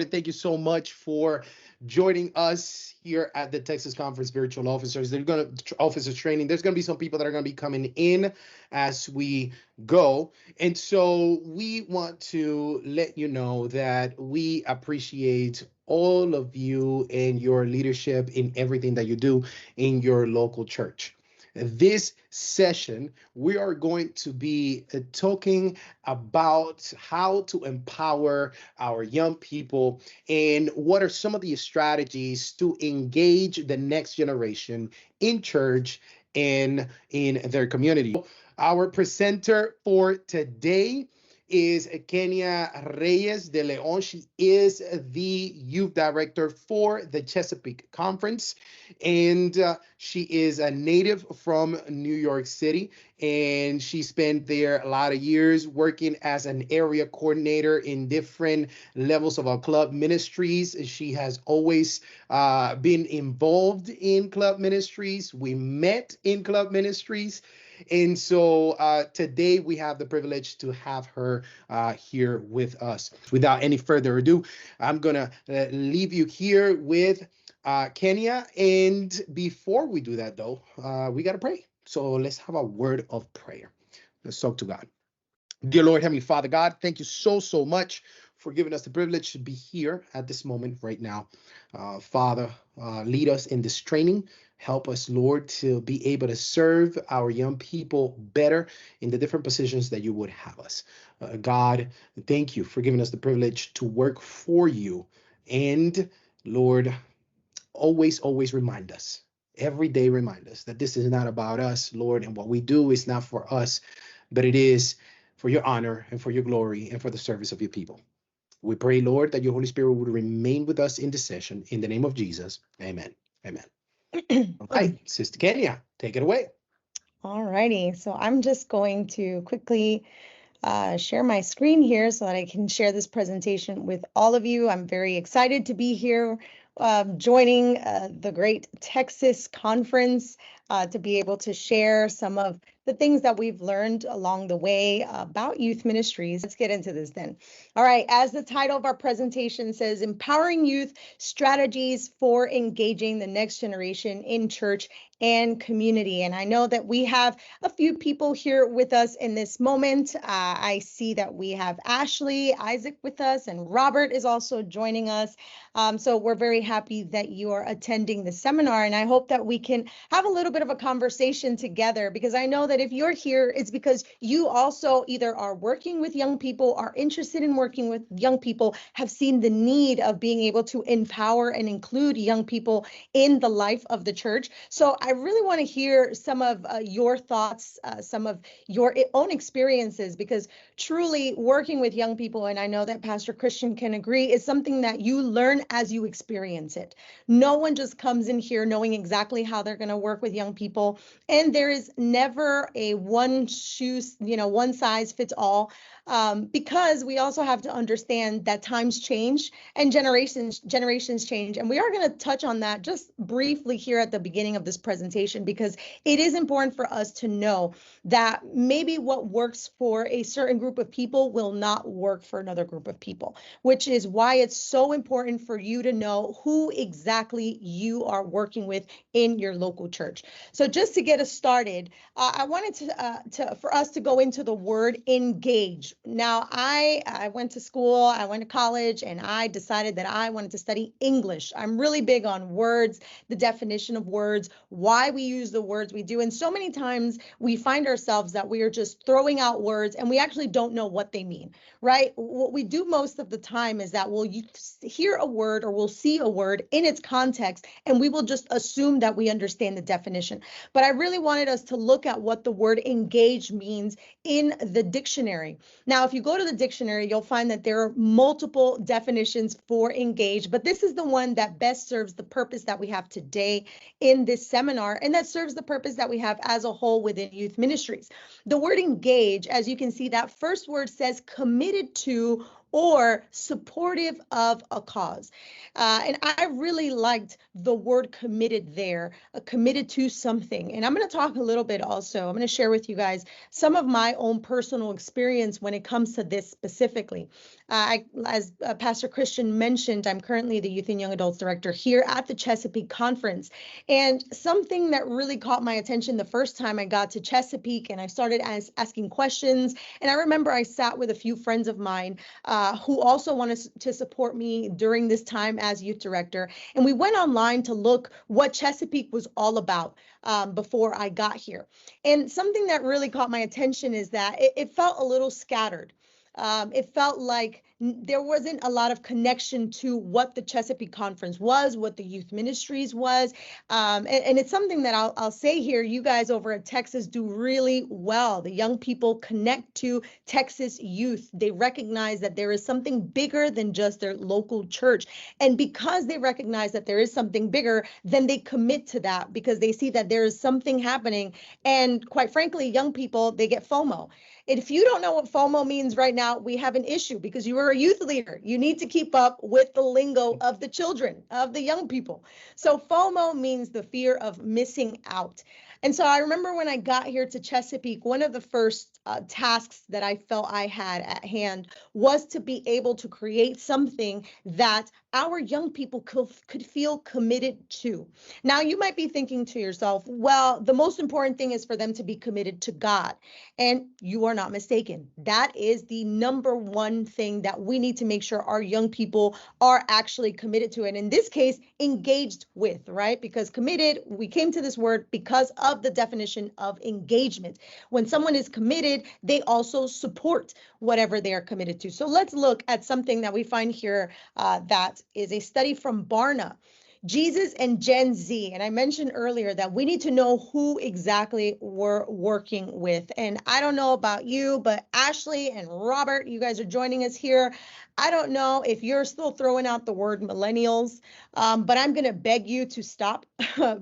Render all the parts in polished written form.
Thank you so much for joining us here at the Texas Conference Virtual Officers. They're going to officers training. There's going to be some people that are going to be coming in as we go. And so we want to let you know that we appreciate all of you and your leadership in everything that you do in your local church. This session, we are going to be talking about how to empower our young people and what are some of the strategies to engage the next generation in church and in their community. Our presenter for today is Kenia Reyes de Leon. She is the youth director for the Chesapeake Conference, and she is a native from New York City, and she spent there a lot of years working as an area coordinator in different levels of our club ministries. She has always been involved in club ministries. We met in club ministries. And so today we have the privilege to have her here with us. Without any further ado, I'm going to leave you here with Kenia. And before we do that, though, we got to pray. So let's have a word of prayer. Let's talk to God. Dear Lord, Heavenly Father, God, thank you so much for giving us the privilege to be here at this moment right now. Father, lead us in this training. Help us, Lord, to be able to serve our young people better in the different positions that you would have us. God, thank you for giving us the privilege to work for you. And Lord, always remind us, every day remind us that this is not about us, Lord, and what we do is not for us, but it is for your honor and for your glory and for the service of your people. We pray, Lord, that your Holy Spirit would remain with us in this session. In the name of Jesus, amen. Amen. All right, Sister Kenia, take it away. All righty. So I'm just going to quickly share my screen here so that I can share this presentation with all of you. I'm very excited to be here joining the great Texas Conference to be able to share some of the things that we've learned along the way about youth ministries. Let's get into this then. All right, as the title of our presentation says, Empowering Youth Strategies for Engaging the Next Generation in Church and Community. And I know that we have a few people here with us in this moment. I see that we have Ashley, Isaac with us, and Robert is also joining us. So we're very happy that you are attending the seminar, and I hope that we can have a little bit of a conversation together, because I know that if you're here, it's because you also either are working with young people, are interested in working with young people, have seen the need of being able to empower and include young people in the life of the church. So I really want to hear some of your thoughts, some of your own experiences, because truly working with young people, and I know that Pastor Christian can agree, is something that you learn as you experience it. No one just comes in here knowing exactly how they're going to work with young people. And there is never a one size fits all, because we also have to understand that times change and generations change. And we are going to touch on that just briefly here at the beginning of this presentation, because it is important for us to know that maybe what works for a certain group of people will not work for another group of people, which is why it's so important for you to know who exactly you are working with in your local church. So just to get us started, I wanted for us to go into the word engage. Now, I went to school, I went to college, and I decided that I wanted to study English. I'm really big on words, the definition of words, why we use the words we do. And so many times we find ourselves that we are just throwing out words and we actually don't know what they mean, right? What we do most of the time is that we'll hear a word or we'll see a word in its context and we will just assume that we understand the definition. But I really wanted us to look at what the word engage means in the dictionary. Now, if you go to the dictionary, you'll find that there are multiple definitions for engage, but this is the one that best serves the purpose that we have today in this seminar, and that serves the purpose that we have as a whole within youth ministries. The word engage, as you can see, that first word says committed to or supportive of a cause. And I really liked the word committed there, committed to something. And I'm going to talk a little bit also. I'm going to share with you guys some of my own personal experience when it comes to this specifically. As Pastor Christian mentioned, I'm currently the Youth and Young Adults Director here at the Chesapeake Conference. And something that really caught my attention the first time I got to Chesapeake and I started asking questions. And I remember I sat with a few friends of mine who also wanted to support me during this time as youth director. And we went online to look what Chesapeake was all about before I got here. And something that really caught my attention is that it felt a little scattered. It felt like there wasn't a lot of connection to what the Chesapeake Conference was, what the youth ministries was. And it's something that I'll say here, you guys over at Texas do really well. The young people connect to Texas youth. They recognize that there is something bigger than just their local church. And because they recognize that there is something bigger, then they commit to that because they see that there is something happening. And quite frankly, young people, they get FOMO. If you don't know what FOMO means right now, we have an issue because you are a youth leader. You need to keep up with the lingo of the children, of the young people. So FOMO means the fear of missing out. And so I remember when I got here to Chesapeake, one of the first tasks that I felt I had at hand was to be able to create something that our young people could feel committed to. Now, you might be thinking to yourself, well, the most important thing is for them to be committed to God. And you are not mistaken. That is the number one thing that we need to make sure our young people are actually committed to. And in this case, engaged with, right? Because committed, we came to this word because of the definition of engagement. When someone is committed, they also support whatever they are committed to. So let's look at something that we find here that is a study from Barna. Jesus and Gen Z. And I mentioned earlier that we need to know who exactly we're working with. And I don't know about you, but Ashley and Robert, you guys are joining us here. I don't know if you're still throwing out the word millennials, but I'm going to beg you to stop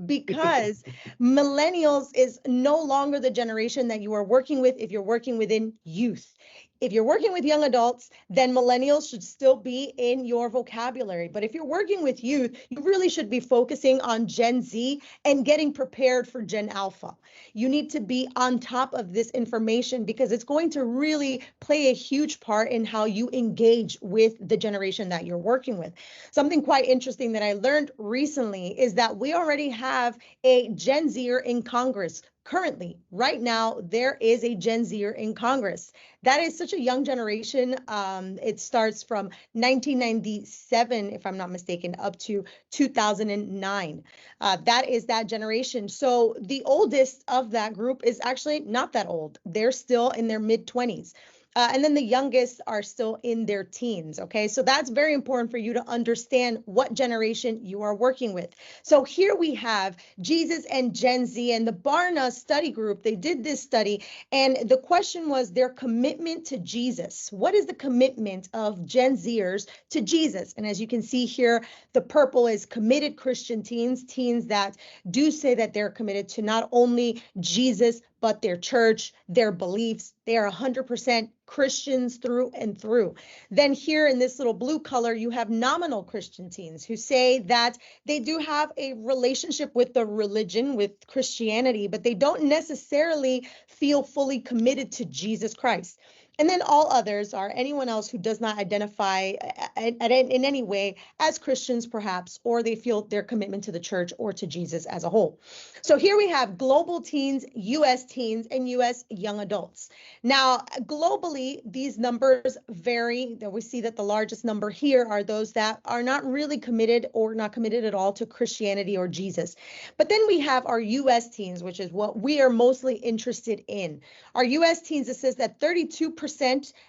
because millennials is no longer the generation that you are working with if you're working within youth. If you're working with young adults, then millennials should still be in your vocabulary. But if you're working with youth, you really should be focusing on Gen Z and getting prepared for Gen Alpha. You need to be on top of this information because it's going to really play a huge part in how you engage with the generation that you're working with. Something quite interesting that I learned recently is that we already have a Gen Zer in Congress. Currently, right now, there is a Gen Zer in Congress. That is such a young generation. It starts from 1997, if I'm not mistaken, up to 2009. That is that generation. So the oldest of that group is actually not that old. They're still in their mid-20s. And then the youngest are still in their teens. Okay, so that's very important for you to understand what generation you are working with. So here we have Jesus and Gen Z and the Barna study group. They did this study, and the question was their commitment to Jesus. What is the commitment of Gen Zers to Jesus? And as you can see here, the purple is committed Christian teens, teens that do say that they're committed to not only Jesus, but their church, their beliefs. They are 100% Christians through and through. Then here in this little blue color, you have nominal Christian teens who say that they do have a relationship with the religion, with Christianity, but they don't necessarily feel fully committed to Jesus Christ. And then all others are anyone else who does not identify in any way as Christians, perhaps, or they feel their commitment to the church or to Jesus as a whole. So here we have global teens, U.S. teens, and U.S. young adults. Now, globally, these numbers vary. We see that the largest number here are those that are not really committed or not committed at all to Christianity or Jesus. But then we have our U.S. teens, which is what we are mostly interested in. Our U.S. teens, it says that 32%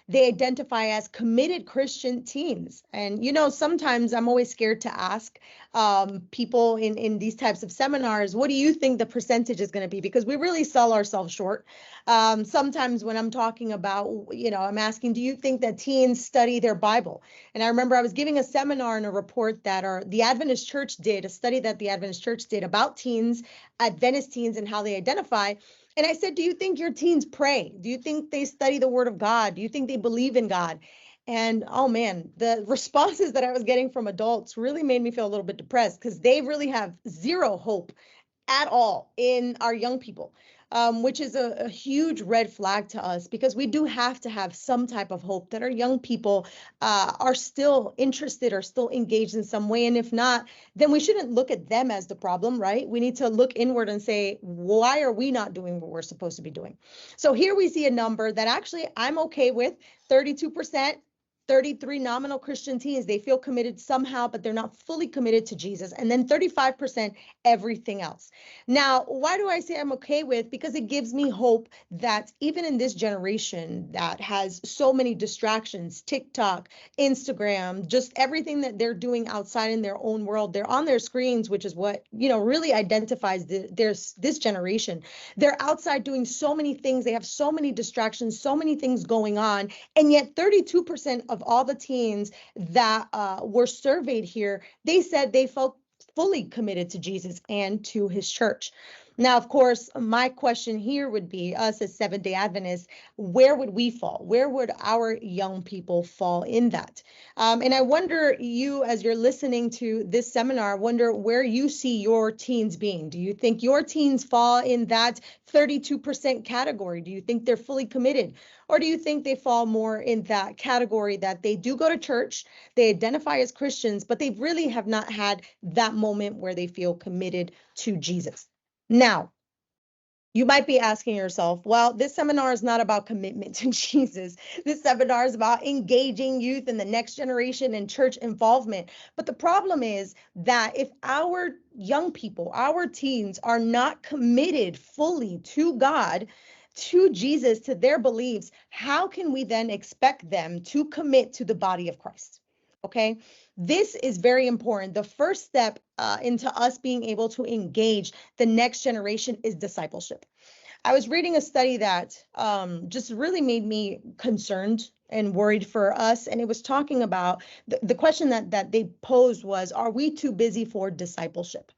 they identify as committed Christian teens. And, you know, sometimes I'm always scared to ask people in these types of seminars, what do you think the percentage is going to be? Because we really sell ourselves short. Sometimes when I'm talking about, you know, I'm asking, do you think that teens study their Bible? And I remember I was giving a seminar and a report that the Adventist Church did, a study that the Adventist Church did about teens, Adventist teens, and how they identify. And I said, do you think your teens pray? Do you think they study the Word of God? Do you think they believe in God? And oh man, the responses that I was getting from adults really made me feel a little bit depressed because they really have zero hope at all in our young people, which is a huge red flag to us because we do have to have some type of hope that our young people are still interested or still engaged in some way. And if not, then we shouldn't look at them as the problem, right? We need to look inward and say, why are we not doing what we're supposed to be doing? So here we see a number that actually I'm okay with, 32%. 33 nominal Christian teens, they feel committed somehow, but they're not fully committed to Jesus. And then 35% everything else. Now, why do I say I'm okay with? Because it gives me hope that even in this generation that has so many distractions, TikTok, Instagram, just everything that they're doing outside in their own world, they're on their screens, which is what, really identifies this generation. They're outside doing so many things. They have so many distractions, so many things going on. And yet 32% of all the teens that were surveyed here, they said they felt fully committed to Jesus and to his church. Now, of course, my question here would be us as Seventh-day Adventists, where would we fall? Where would our young people fall in that? And I wonder, you, as you're listening to this seminar, wonder where you see your teens being. Do you think your teens fall in that 32% category? Do you think they're fully committed? Or do you think they fall more in that category that they do go to church, they identify as Christians, but they really have not had that moment where they feel committed to Jesus? Now, you might be asking yourself, well, this seminar is not about commitment to Jesus. This seminar is about engaging youth in the next generation and church involvement. But the problem is that if our young people, our teens, are not committed fully to God, to Jesus, to their beliefs, how can we then expect them to commit to the body of Christ? Okay, this is very important. The first step into us being able to engage the next generation is discipleship. I was reading a study that just really made me concerned and worried for us. And it was talking about the question that they posed was, are we too busy for discipleship?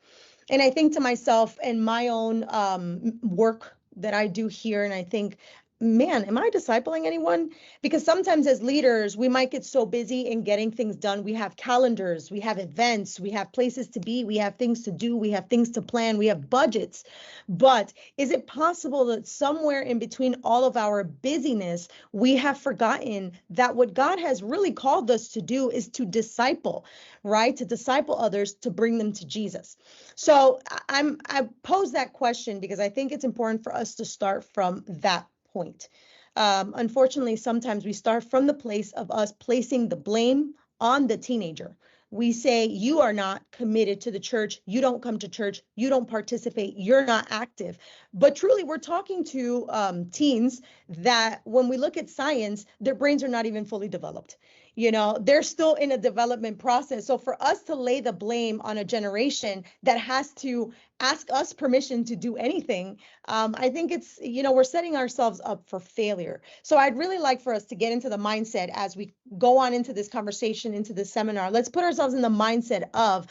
And I think to myself and my own work that I do here, and I think, man, am I discipling anyone? Because sometimes as leaders, we might get so busy in getting things done. We have calendars, we have events, we have places to be, we have things to do, we have things to plan, we have budgets. But is it possible that somewhere in between all of our busyness, we have forgotten that what God has really called us to do is to disciple, right? To disciple others, to bring them to Jesus. So I pose that question because I think it's important for us to start from that point. Unfortunately, sometimes we start from the place of us placing the blame on the teenager. We say, you are not committed to the church. You don't come to church. You don't participate. You're not active. But truly, we're talking to teens that when we look at science, their brains are not even fully developed. They're still in a development process. So for us to lay the blame on a generation that has to ask us permission to do anything, I think it's, we're setting ourselves up for failure. So I'd really like for us to get into the mindset as we go on into this conversation, into this seminar. Let's put ourselves in the mindset of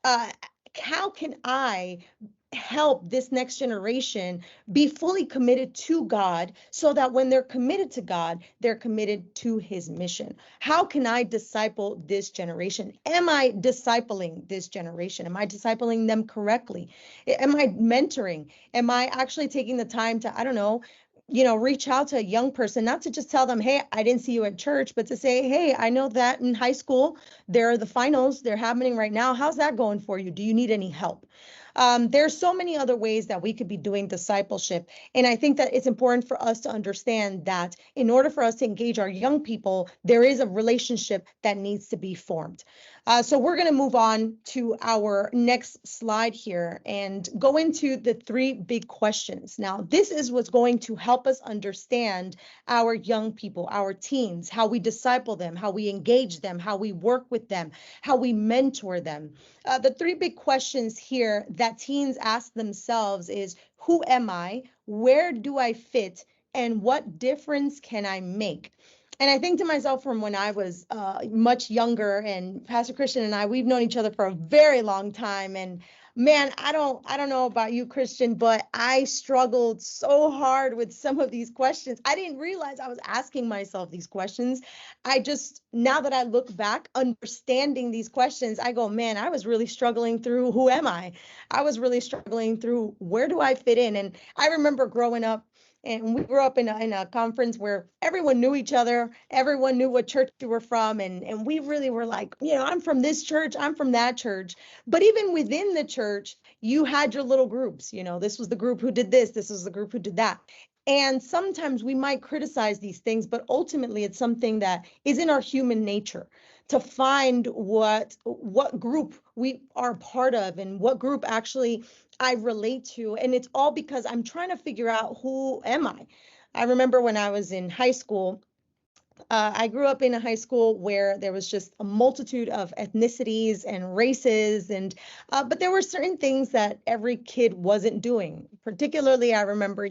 how can I help this next generation be fully committed to God so that when they're committed to God, they're committed to his mission. How can I disciple this generation? Am I discipling this generation? Am I discipling them correctly? Am I mentoring? Am I actually taking the time to, I don't know, reach out to a young person, not to just tell them, hey, I didn't see you at church, but to say, hey, I know that in high school, there are the finals, they're happening right now. How's that going for you? Do you need any help? There's so many other ways that we could be doing discipleship. And I think that it's important for us to understand that in order for us to engage our young people, there is a relationship that needs to be formed. So we're going to move on to our next slide here and go into the three big questions. Now, this is what's going to help us understand our young people, our teens, how we disciple them, how we engage them, how we work with them, how we mentor them. The three big questions here that teens ask themselves is, who am I? Where do I fit? And what difference can I make? And I think to myself from when I was much younger, and Pastor Christian and I, we've known each other for a very long time. And Man, I don't know about you, Christian, but I struggled so hard with some of these questions. I didn't realize I was asking myself these questions. I just, now that I look back, understanding these questions, I go, man, I was really struggling through who am I? I was really struggling through where do I fit in? And I remember growing up, and we grew up in a conference where everyone knew each other, everyone knew what church you were from, and we really were like, I'm from this church, I'm from that church. But even within the church, you had your little groups. This was the group who did this was the group who did that. And sometimes we might criticize these things, but ultimately it's something that is in our human nature to find what group we are part of and what group actually I relate to. And it's all because I'm trying to figure out who am I. I remember when I was in high school, I grew up in a high school where there was just a multitude of ethnicities and races, and but there were certain things that every kid wasn't doing. Particularly, I remember,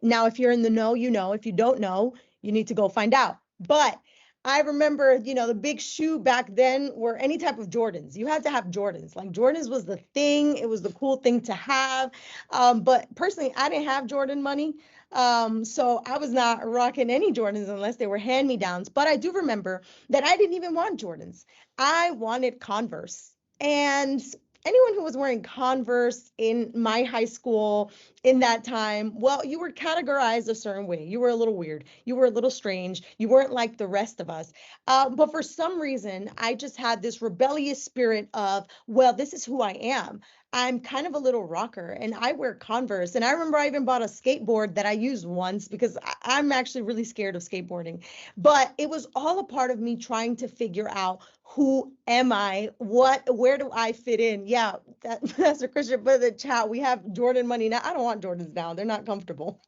now if you're in the know, if you don't know, you need to go find out. But I remember, the big shoe back then were any type of Jordans. You had to have Jordans. Like Jordans was the thing. It was the cool thing to have. But personally, I didn't have Jordan money. So I was not rocking any Jordans unless they were hand-me-downs. But I do remember that I didn't even want Jordans. I wanted Converse. And anyone who was wearing Converse in my high school in that time, well, you were categorized a certain way. You were a little weird. You were a little strange. You weren't like the rest of us. But for some reason, I just had this rebellious spirit of, well, this is who I am. I'm kind of a little rocker and I wear Converse. And I remember I even bought a skateboard that I used once because I'm actually really scared of skateboarding. But it was all a part of me trying to figure out who am I? Where do I fit in? Yeah, Pastor Christian put in the chat. We have Jordan money now. I don't want Jordans now. They're not comfortable.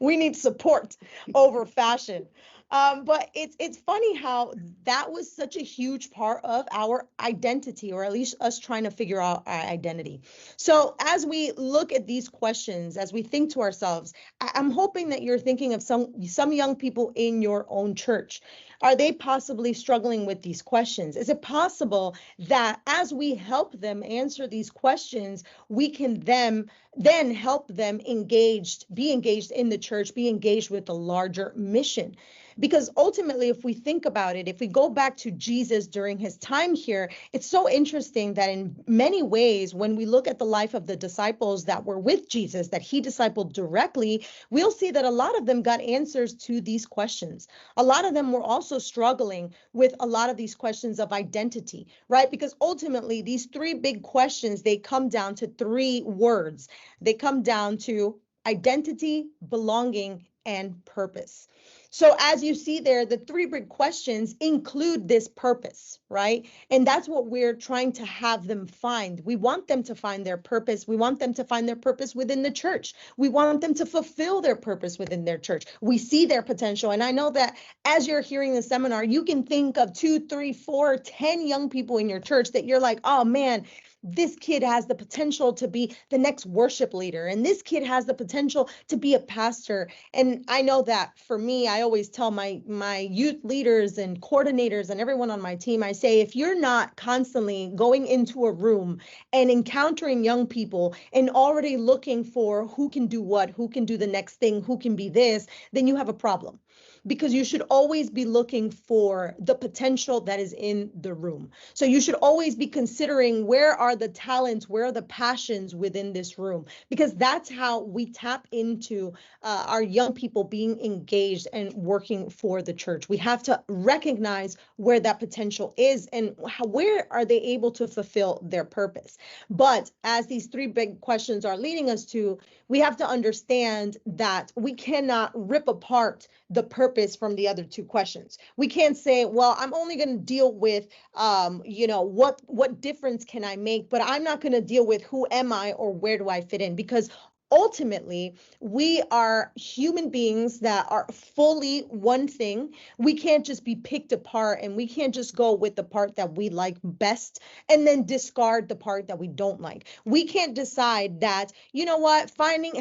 We need support over fashion. But it's funny how that was such a huge part of our identity, or at least us trying to figure out our identity. So as we look at these questions, as we think to ourselves, I'm hoping that you're thinking of some young people in your own church. Are they possibly struggling with these questions? Is it possible that as we help them answer these questions, we can then help them be engaged in the church, be engaged with the larger mission? Because ultimately, if we think about it, if we go back to Jesus during his time here, it's so interesting that in many ways, when we look at the life of the disciples that were with Jesus, that he discipled directly, we'll see that a lot of them got answers to these questions. A lot of them were also struggling with a lot of these questions of identity, right? Because ultimately, these three big questions, they come down to three words. They come down to identity, belonging, and purpose. So as you see there, the three big questions include this purpose, right? And that's what we're trying to have them find. We want them to find their purpose. We want them to find their purpose within the church. We want them to fulfill their purpose within their church. We see their potential. And I know that as you're hearing the seminar, you can think of 2, 3, 4, 10 young people in your church that you're like, oh man, this kid has the potential to be the next worship leader, and this kid has the potential to be a pastor. And I know that for me, I always tell my youth leaders and coordinators and everyone on my team, I say, if you're not constantly going into a room and encountering young people and already looking for who can do what, who can do the next thing, who can be this, then you have a problem. Because you should always be looking for the potential that is in the room. So you should always be considering, where are the talents, where are the passions within this room? Because that's how we tap into our young people being engaged and working for the church. We have to recognize where that potential is and where are they able to fulfill their purpose. But as these three big questions are leading us to, we have to understand that we cannot rip apart the purpose from the other two questions. We can't say, well, I'm only going to deal with, what difference can I make, but I'm not going to deal with who am I or where do I fit in, because ultimately, we are human beings that are fully one thing. We can't just be picked apart, and we can't just go with the part that we like best and then discard the part that we don't like. We can't decide that, you know what,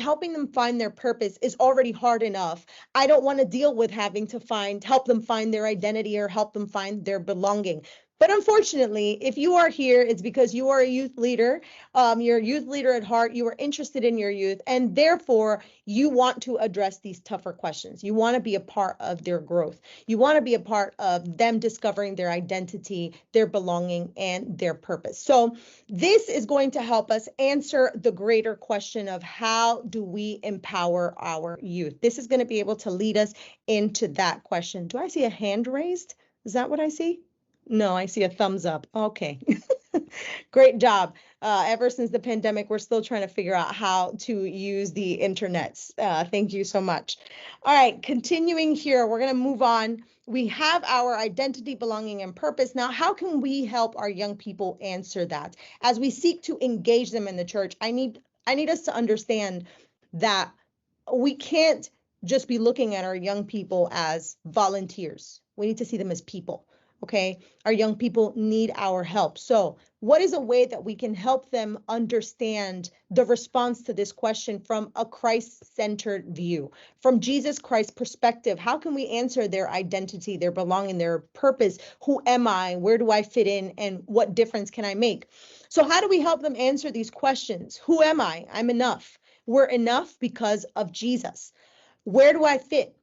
helping them find their purpose is already hard enough. I don't want to deal with having to help them find their identity or help them find their belonging. But unfortunately, if you are here, it's because you are a youth leader. You're a youth leader at heart. You are interested in your youth, and therefore you want to address these tougher questions. You want to be a part of their growth. You want to be a part of them discovering their identity, their belonging, and their purpose. So this is going to help us answer the greater question of how do we empower our youth? This is going to be able to lead us into that question. Do I see a hand raised? Is that what I see? No, I see a thumbs up. Okay. Great job. Ever since the pandemic, we're still trying to figure out how to use the internet. Thank you so much. All right, continuing here, we're going to move on. We have our identity, belonging, and purpose. Now, how can we help our young people answer that? As we seek to engage them in the church, I need us to understand that we can't just be looking at our young people as volunteers. We need to see them as people. Okay, our young people need our help. So what is a way that we can help them understand the response to this question from a Christ-centered view, from Jesus Christ's perspective? How can we answer their identity, their belonging, their purpose? Who am I? Where do I fit in? And what difference can I make? So how do we help them answer these questions? Who am I? I'm enough. We're enough because of Jesus. Where do I fit?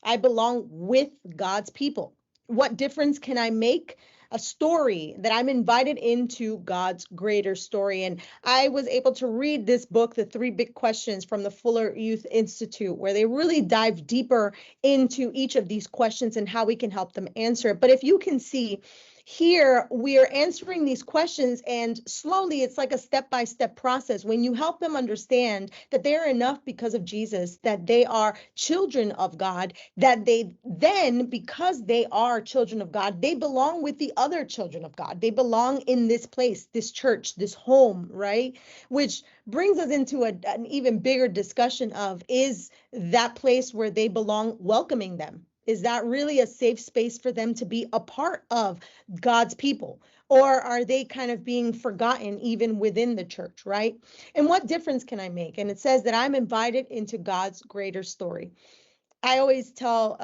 I belong with God's people. What difference can I make? A story that I'm invited into God's greater story. And I was able to read this book, The Three Big Questions from the Fuller Youth Institute, where they really dive deeper into each of these questions and how we can help them answer it. But if you can see, here we are answering these questions, and slowly it's like a step-by-step process. When you help them understand that they're enough because of Jesus, that they are children of God, that they then, because they are children of God, they belong with the other children of God. They belong in this place, this church, this home, right? Which brings us into an even bigger discussion of, is that place where they belong welcoming them? Is that really a safe space for them to be a part of God's people? Or are they kind of being forgotten even within the church, right? And what difference can I make? And it says that I'm invited into God's greater story. I always tell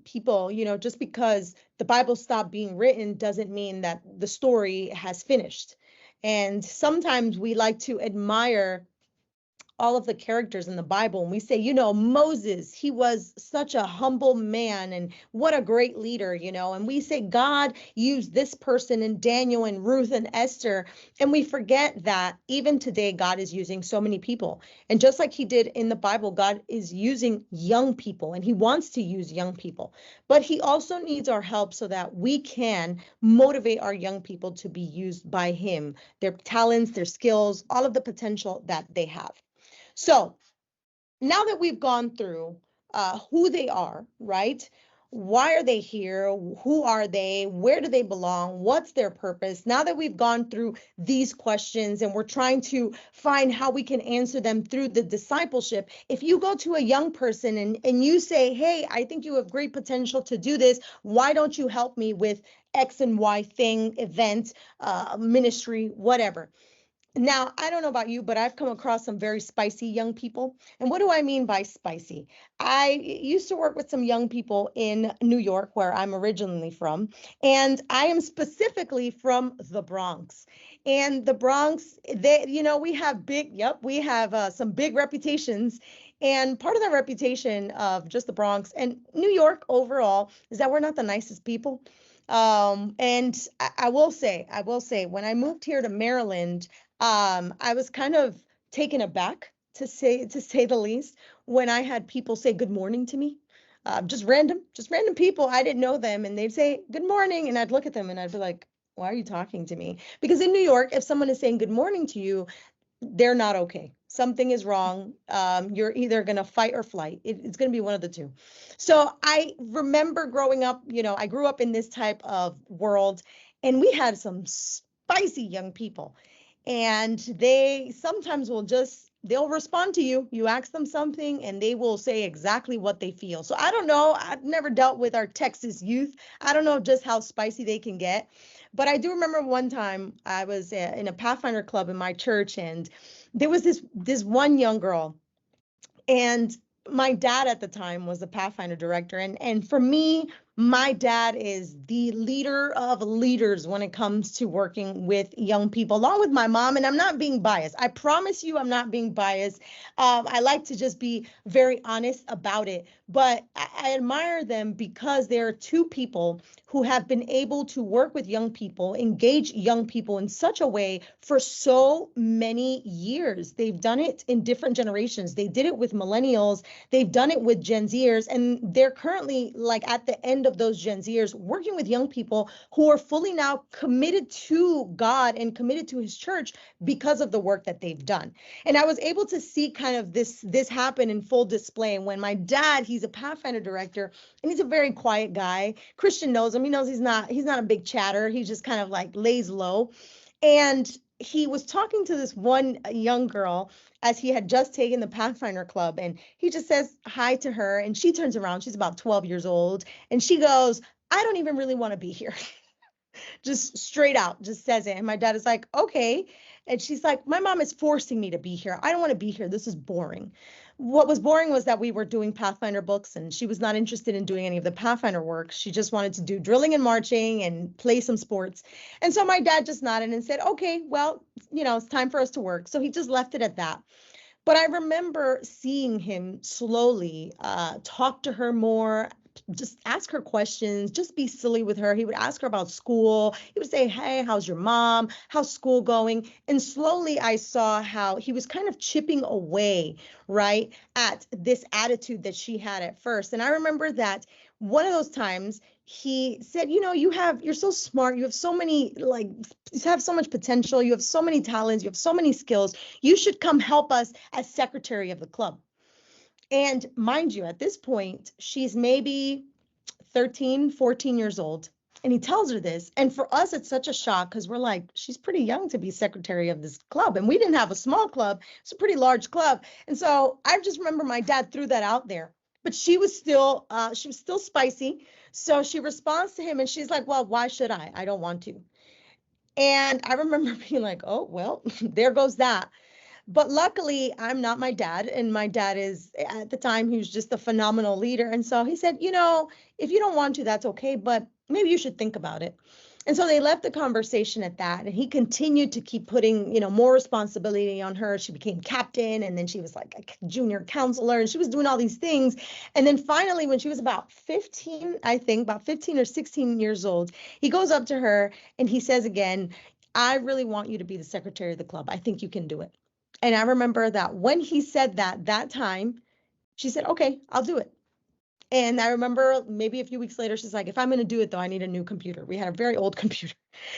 people, just because the Bible stopped being written doesn't mean that the story has finished. And sometimes we like to admire all of the characters in the Bible, and we say, Moses, he was such a humble man, and what a great leader, and we say God used this person and Daniel and Ruth and Esther, and we forget that even today God is using so many people. And just like he did in the Bible, God is using young people, and he wants to use young people, but he also needs our help so that we can motivate our young people to be used by him, their talents, their skills, all of the potential that they have. So now that we've gone through who they are, right? Why are they here? Who are they? Where do they belong? What's their purpose? Now that we've gone through these questions and we're trying to find how we can answer them through the discipleship, if you go to a young person and you say, hey, I think you have great potential to do this. Why don't you help me with X and Y thing, event, ministry, whatever? Now, I don't know about you, but I've come across some very spicy young people. And what do I mean by spicy? I used to work with some young people in New York, where I'm originally from, and I am specifically from the Bronx. And the Bronx, we have we have some big reputations. And part of the reputation of just the Bronx and New York overall is that we're not the nicest people. And I will say, when I moved here to Maryland, I was kind of taken aback, to say the least, when I had people say good morning to me. Just random people. I didn't know them, and they'd say good morning, and I'd look at them and I'd be like, why are you talking to me? Because in New York, if someone is saying good morning to you, they're not okay. Something is wrong. You're either going to fight or flight. It's going to be one of the two. So I remember growing up, I grew up in this type of world, and we had some spicy young people. And they sometimes they'll respond to you. You ask them something and they will say exactly what they feel. So I don't know. I've never dealt with our Texas youth. I don't know just how spicy they can get. But I do remember one time I was in a Pathfinder club in my church, and there was this one young girl, and my dad at the time was the Pathfinder director. And for me, My dad is the leader of leaders when it comes to working with young people, along with my mom. And I'm not being biased. I promise you, I'm not being biased. I like to just be very honest about it. But I admire them because there are two people who have been able to work with young people, engage young people in such a way for so many years. They've done it in different generations. They did it with millennials. They've done it with Gen Zers, and they're currently like at the end of those Gen Zers working with young people who are fully now committed to God and committed to his church because of the work that they've done. And I was able to see kind of this happen in full display. And when my dad, he's a Pathfinder director, and he's a very quiet guy. Christian knows him. He knows he's not a big chatter. He just kind of like lays low. And he was talking to this one young girl as he had just taken the Pathfinder Club, and he just says hi to her, and she turns around. She's about 12 years old, and she goes, "I don't even really want to be here." Just straight out, just says it. And my dad is like, "Okay." And she's like, "My mom is forcing me to be here. I don't want to be here. This is boring." What was boring was that we were doing Pathfinder books, and she was not interested in doing any of the Pathfinder work. She just wanted to do drilling and marching and play some sports. And so my dad just nodded and said, "Okay, well, it's time for us to work." So he just left it at that. But I remember seeing him slowly talk to her more, just ask her questions, just be silly with her. He would ask her about school. He would say, "Hey, how's your mom? How's school going?" And slowly I saw how he was kind of chipping away, right, at this attitude that she had at first. And I remember that one of those times he said, you're so smart. You have so many, you have so much potential. You have so many talents. You have so many skills. You should come help us as secretary of the club. And mind you, at this point, she's maybe 13, 14 years old. And he tells her this. And for us, it's such a shock because we're like, she's pretty young to be secretary of this club. And we didn't have a small club. It's a pretty large club. And so I just remember my dad threw that out there. But she was still spicy. So she responds to him and she's like, "Well, why should I? I don't want to." And I remember being like, "Oh, well, there goes that." But luckily, I'm not my dad. And my dad is, at the time, he was just a phenomenal leader. And so he said, "If you don't want to, that's okay, but maybe you should think about it." And so they left the conversation at that. And he continued to keep putting, more responsibility on her. She became captain, and then she was like a junior counselor, and she was doing all these things. And then finally, when she was about 15, I think, about 15 or 16 years old, he goes up to her and he says again, "I really want you to be the secretary of the club. I think you can do it." And I remember that when he said that time, she said, "Okay, I'll do it." And I remember maybe a few weeks later, she's like, "If I'm going to do it, though, I need a new computer." We had a very old computer.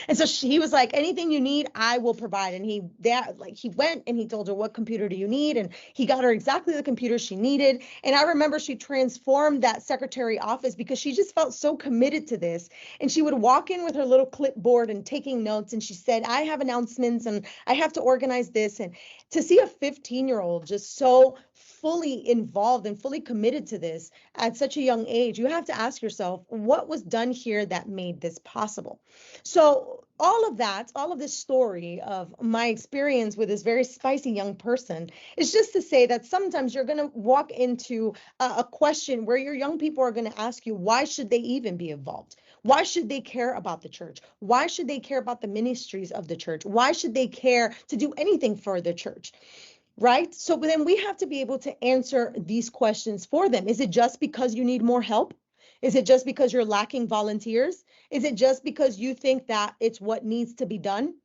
And so he was like, "Anything you need, I will provide." And he went and he told her, "What computer do you need?" And he got her exactly the computer she needed. And I remember she transformed that secretary office because she just felt so committed to this. And she would walk in with her little clipboard and taking notes. And she said, "I have announcements and I have to organize this." And to see a 15-year-old just so fully involved and fully committed to this at such a young age, you have to ask yourself, what was done here that made this possible? So all of this story of my experience with this very spicy young person is just to say that sometimes you're going to walk into a question where your young people are going to ask you, why should they even be involved? Why should they care about the church? Why should they care about the ministries of the church? Why should they care to do anything for the church? Right? So then we have to be able to answer these questions for them. Is it just because you need more help? Is it just because you're lacking volunteers? Is it just because you think that it's what needs to be done?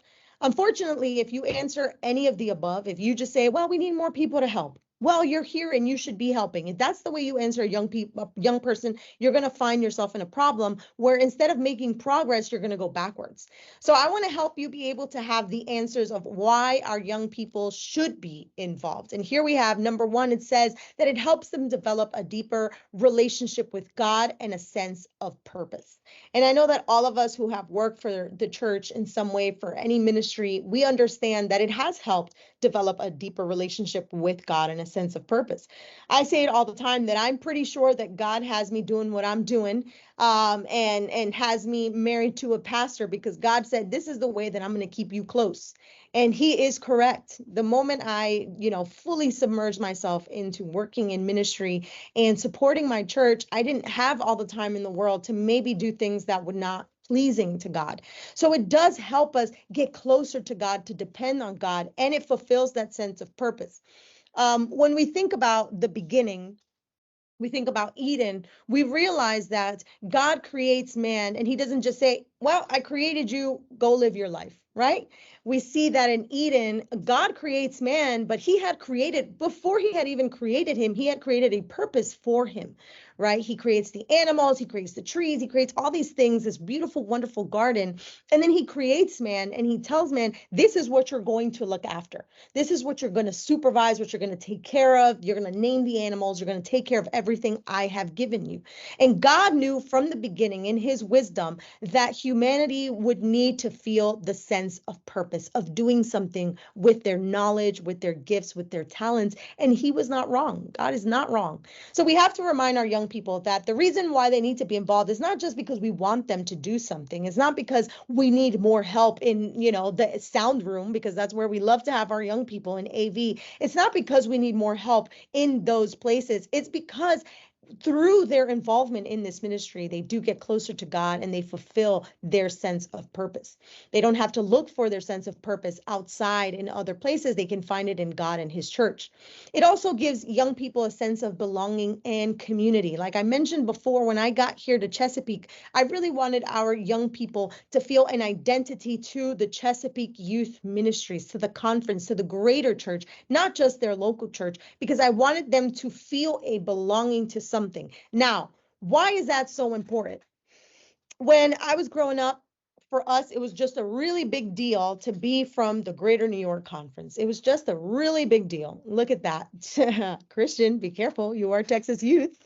Unfortunately, if you answer any of the above, if you just say, "Well, we need more people to help," well, you're here and you should be helping. If that's the way you answer a young person, you're going to find yourself in a problem where instead of making progress, you're going to go backwards. So I want to help you be able to have the answers of why our young people should be involved. And here we have number one, it says that it helps them develop a deeper relationship with God and a sense of purpose. And I know that all of us who have worked for the church in some way, for any ministry, we understand that it has helped develop a deeper relationship with God and a sense of purpose. I say it all the time that I'm pretty sure that God has me doing what I'm doing, and has me married to a pastor because God said, this is the way that I'm going to keep you close. And he is correct. The moment I, fully submerged myself into working in ministry and supporting my church, I didn't have all the time in the world to maybe do things that would not pleasing to God. So it does help us get closer to God, to depend on God, and it fulfills that sense of purpose. When we think about the beginning, we think about Eden, we realize that God creates man and he doesn't just say, well, I created you, go live your life, right? We see that in Eden, God creates man, but he had created, before he had even created him, he had created a purpose for him, right? He creates the animals, he creates the trees, he creates all these things, this beautiful, wonderful garden. And then he creates man and he tells man, this is what you're going to look after. This is what you're going to supervise, what you're going to take care of. You're going to name the animals. You're going to take care of everything I have given you. And God knew from the beginning in his wisdom that humanity would need to feel the sense of purpose, of doing something with their knowledge, with their gifts, with their talents. And he was not wrong. God is not wrong. So we have to remind our young people that the reason why they need to be involved is not just because we want them to do something. It's not because we need more help in, the sound room, because that's where we love to have our young people in AV. It's not because we need more help in those places. It's because through their involvement in this ministry, they do get closer to God and they fulfill their sense of purpose. They don't have to look for their sense of purpose outside in other places. They can find it in God and his church. It also gives young people a sense of belonging and community. Like I mentioned before, when I got here to Chesapeake, I really wanted our young people to feel an identity to the Chesapeake Youth Ministries, to the conference, to the greater church, not just their local church, because I wanted them to feel a belonging to something. Now, why is that so important? When I was growing up, for us, it was just a really big deal to be from the Greater New York Conference. It was just a really big deal. Look at that. Christian, be careful. You are Texas youth.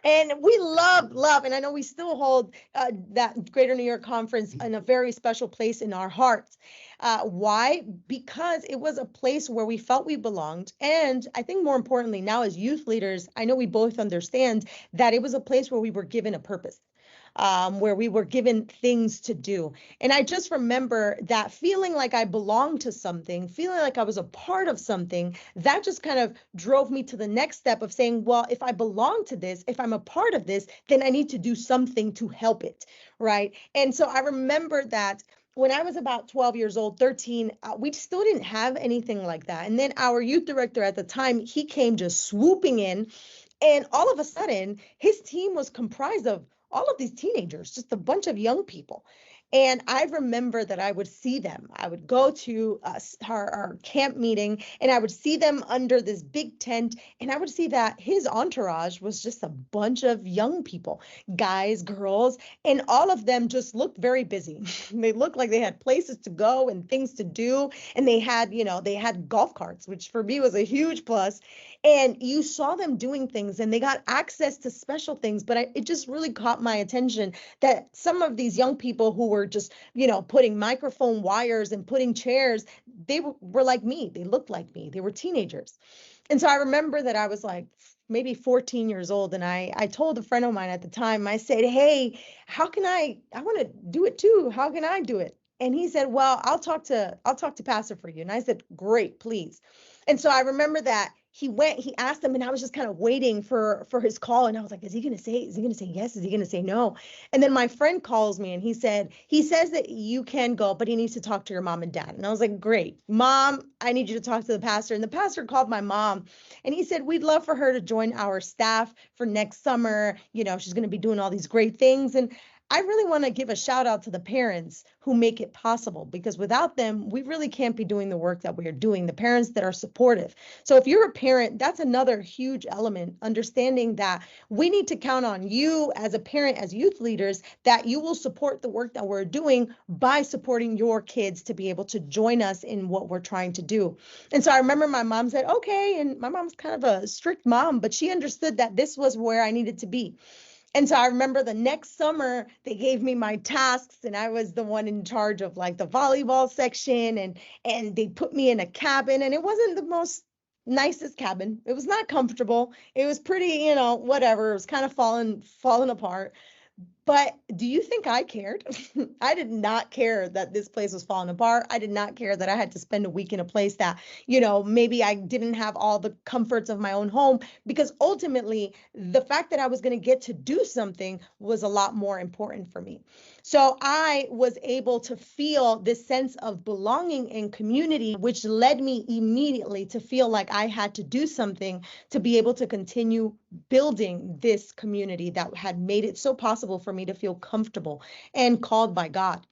And we love, and I know we still hold that Greater New York Conference in a very special place in our hearts. Why? Because it was a place where we felt we belonged. And I think more importantly, now as youth leaders, I know we both understand that it was a place where we were given a purpose. Where we were given things to do. And I just remember that feeling like I belonged to something, feeling like I was a part of something, that just kind of drove me to the next step of saying, well, if I belong to this, if I'm a part of this, then I need to do something to help it, right? And so I remember that when I was about 12 years old, 13, we still didn't have anything like that. And then our youth director at the time, he came just swooping in. And all of a sudden, his team was comprised of all of these teenagers, just a bunch of young people. And I remember that I would see them. I would go to our camp meeting and I would see them under this big tent. And I would see that his entourage was just a bunch of young people, guys, girls, and all of them just looked very busy. They looked like they had places to go and things to do. And they had, they had golf carts, which for me was a huge plus. And you saw them doing things and they got access to special things. But it just really caught my attention that some of these young people who were just, putting microphone wires and putting chairs, they were like me. They looked like me. They were teenagers. And so I remember that I was like maybe 14 years old. And I told a friend of mine at the time, I said, hey, how can I want to do it too. How can I do it? And he said, well, I'll talk to Pastor for you. And I said, great, please. And so I remember that he asked him, and I was just kind of waiting for his call. And I was like, is he going to say yes? Is he going to say no? And then my friend calls me and he says that you can go, but he needs to talk to your mom and dad. And I was like, great, Mom, I need you to talk to the pastor. And the pastor called my mom and he said, we'd love for her to join our staff for next summer. She's going to be doing all these great things. And I really want to give a shout out to the parents who make it possible, because without them, we really can't be doing the work that we're doing, the parents that are supportive. So if you're a parent, that's another huge element, understanding that we need to count on you as a parent, as youth leaders, that you will support the work that we're doing by supporting your kids to be able to join us in what we're trying to do. And so I remember my mom said, okay, and my mom's kind of a strict mom, but she understood that this was where I needed to be. And so I remember the next summer they gave me my tasks and I was the one in charge of like the volleyball section, and they put me in a cabin, and it wasn't the most nicest cabin. It was not comfortable. It was pretty, whatever. It was kind of falling apart. But do you think I cared? I did not care that this place was falling apart. I did not care that I had to spend a week in a place that, maybe I didn't have all the comforts of my own home, because ultimately the fact that I was going to get to do something was a lot more important for me. So I was able to feel this sense of belonging and community, which led me immediately to feel like I had to do something to be able to continue building this community that had made it so possible for me to feel comfortable and called by God.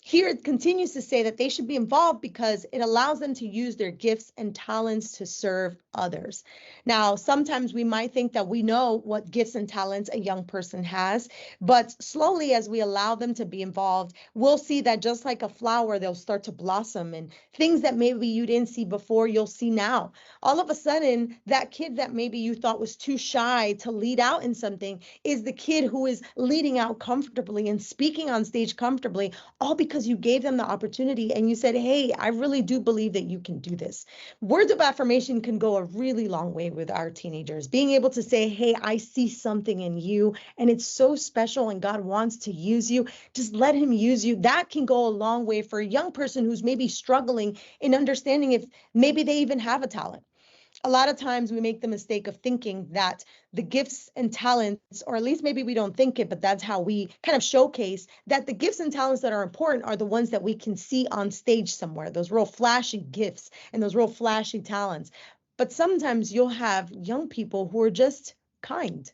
Here it continues to say that they should be involved because it allows them to use their gifts and talents to serve others. Now, sometimes we might think that we know what gifts and talents a young person has, but slowly as we allow them to be involved, we'll see that just like a flower, they'll start to blossom, and things that maybe you didn't see before, you'll see now. All of a sudden, that kid that maybe you thought was too shy to lead out in something is the kid who is leading out comfortably and speaking on stage comfortably, all because you gave them the opportunity and you said, hey, I really do believe that you can do this. Words of affirmation can go a really long way with our teenagers. Being able to say, hey, I see something in you and it's so special and God wants to use you. Just let him use you. That can go a long way for a young person who's maybe struggling in understanding if maybe they even have a talent. A lot of times we make the mistake of thinking that the gifts and talents, or at least maybe we don't think it, but that's how we kind of showcase that the gifts and talents that are important are the ones that we can see on stage somewhere, those real flashy gifts and those real flashy talents. But sometimes you'll have young people who are just kind.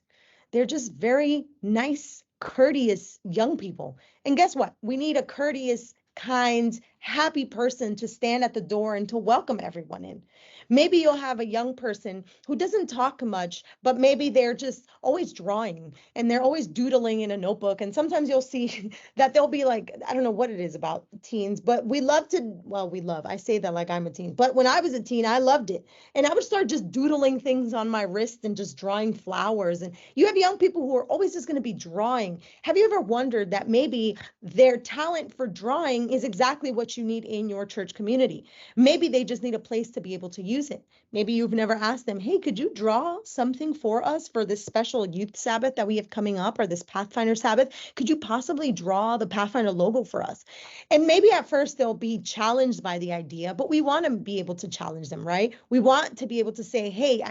They're just very nice, courteous young people. And guess what? We need a courteous, kind, happy person to stand at the door and to welcome everyone in. Maybe you'll have a young person who doesn't talk much, but maybe they're just always drawing and they're always doodling in a notebook. And sometimes you'll see that they'll be like, I don't know what it is about teens, but I say that like I'm a teen, but when I was a teen, I loved it. And I would start just doodling things on my wrist and just drawing flowers. And you have young people who are always just going to be drawing. Have you ever wondered that maybe their talent for drawing is exactly what you need in your church community? Maybe they just need a place to be able to use it. Maybe you've never asked them, hey, could you draw something for us for this special youth Sabbath that we have coming up, or this Pathfinder Sabbath? Could you possibly draw the Pathfinder logo for us? And maybe at first they'll be challenged by the idea, but we want to be able to challenge them, right? We want to be able to say, hey,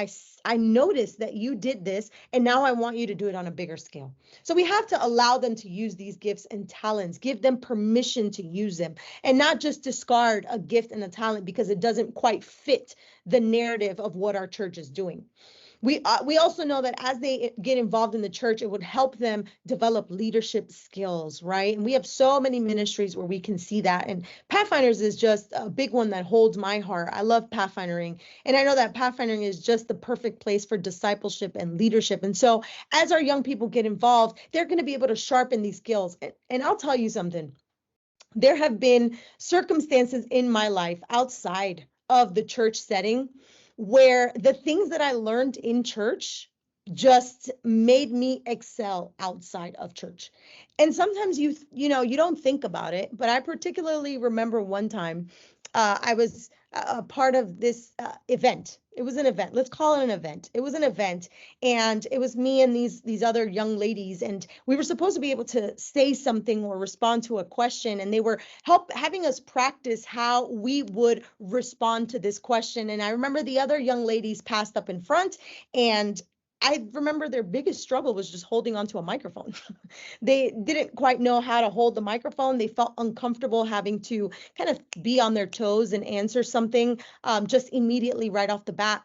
I noticed that you did this, and now I want you to do it on a bigger scale. So we have to allow them to use these gifts and talents, give them permission to use them, and not just discard a gift and a talent because it doesn't quite fit the narrative of what our church is doing. We also know that as they get involved in the church, it would help them develop leadership skills, right? And we have so many ministries where we can see that. And Pathfinders is just a big one that holds my heart. I love Pathfindering. And I know that Pathfindering is just the perfect place for discipleship and leadership. And so as our young people get involved, they're going to be able to sharpen these skills. And I'll tell you something. There have been circumstances in my life outside of the church setting where the things that I learned in church just made me excel outside of church. And sometimes you don't think about it, but I particularly remember one time I was a part of this event. It was an event. Let's call it an event. It was an event, and it was me and these other young ladies, and we were supposed to be able to say something or respond to a question, and they were having us practice how we would respond to this question. And I remember the other young ladies passed up in front, and I remember their biggest struggle was just holding onto a microphone. They didn't quite know how to hold the microphone. They felt uncomfortable having to kind of be on their toes and answer something just immediately right off the bat.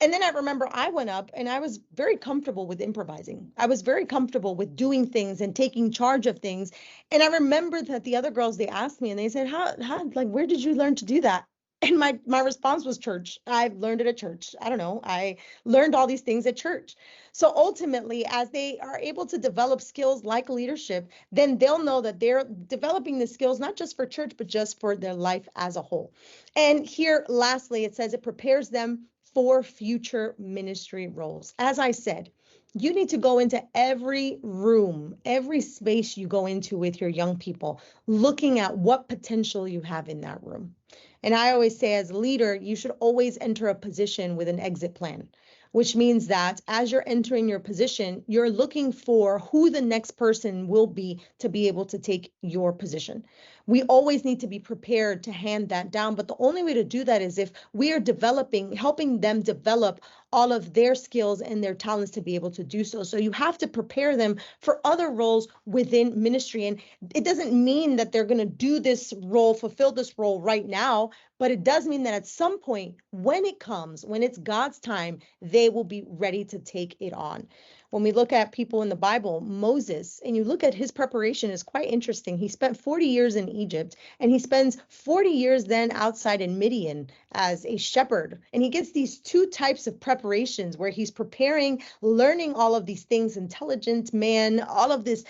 And then I remember I went up and I was very comfortable with improvising. I was very comfortable with doing things and taking charge of things. And I remember that the other girls, they asked me and they said, like, where did you learn to do that? And my response was church. I've learned it at church. I don't know. I learned all these things at church. So ultimately, as they are able to develop skills like leadership, then they'll know that they're developing the skills, not just for church, but just for their life as a whole. And here, lastly, it says it prepares them for future ministry roles. As I said, You need to go into every room, every space you go into with your young people, looking at what potential you have in that room. And I always say, as a leader, you should always enter a position with an exit plan, which means that as you're entering your position, you're looking for who the next person will be to be able to take your position. We always need to be prepared to hand that down. But the only way to do that is if we are developing, helping them develop all of their skills and their talents to be able to do so. So you have to prepare them for other roles within ministry. And it doesn't mean that they're going to do this role, fulfill this role right now, but it does mean that at some point, when it comes, when it's God's time, they will be ready to take it on. When we look at people in the Bible, Moses, and you look at his preparation, is quite interesting. He spent 40 years in Egypt, and he spends 40 years then outside in Midian as a shepherd. And he gets these two types of preparations where he's preparing, learning all of these things, intelligent man, all of this,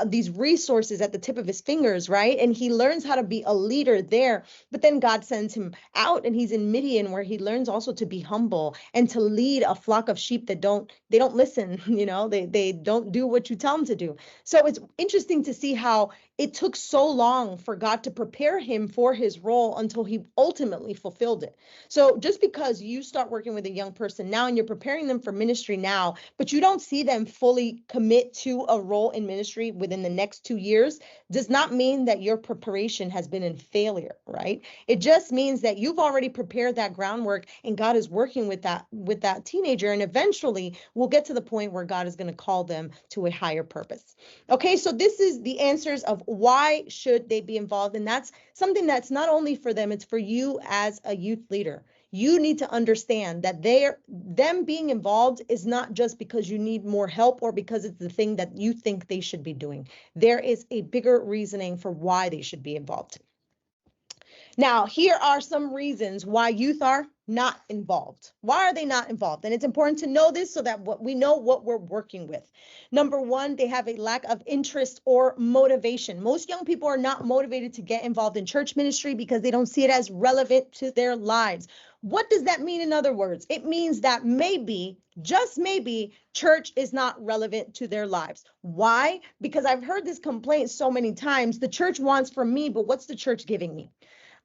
these resources at the tip of his fingers, right? And he learns how to be a leader there. But then God sends him out, and he's in Midian, where he learns also to be humble and to lead a flock of sheep that don't listen. They don't do what you tell them to do. So it's interesting to see how it took so long for God to prepare him for his role until he ultimately fulfilled it. So just because you start working with a young person now and you're preparing them for ministry now, but you don't see them fully commit to a role in ministry within the next 2 years, does not mean that your preparation has been in failure, right? It just means that you've already prepared that groundwork, and God is working with that teenager, and eventually we'll get to the point where God is going to call them to a higher purpose. Okay, so this is the answers of why should they be involved, and that's something that's not only for them, it's for you as a youth leader. You need to understand that them being involved is not just because you need more help or because it's the thing that you think they should be doing. There is a bigger reasoning for why they should be involved. Now, here are some reasons why youth are not involved. Why are they not involved? And it's important to know this so that we know what we're working with. Number one, they have a lack of interest or motivation. Most young people are not motivated to get involved in church ministry because they don't see it as relevant to their lives. What does that mean in other words? It means that maybe, just maybe, church is not relevant to their lives. Why? Because I've heard this complaint so many times. The church wants from me, but what's the church giving me?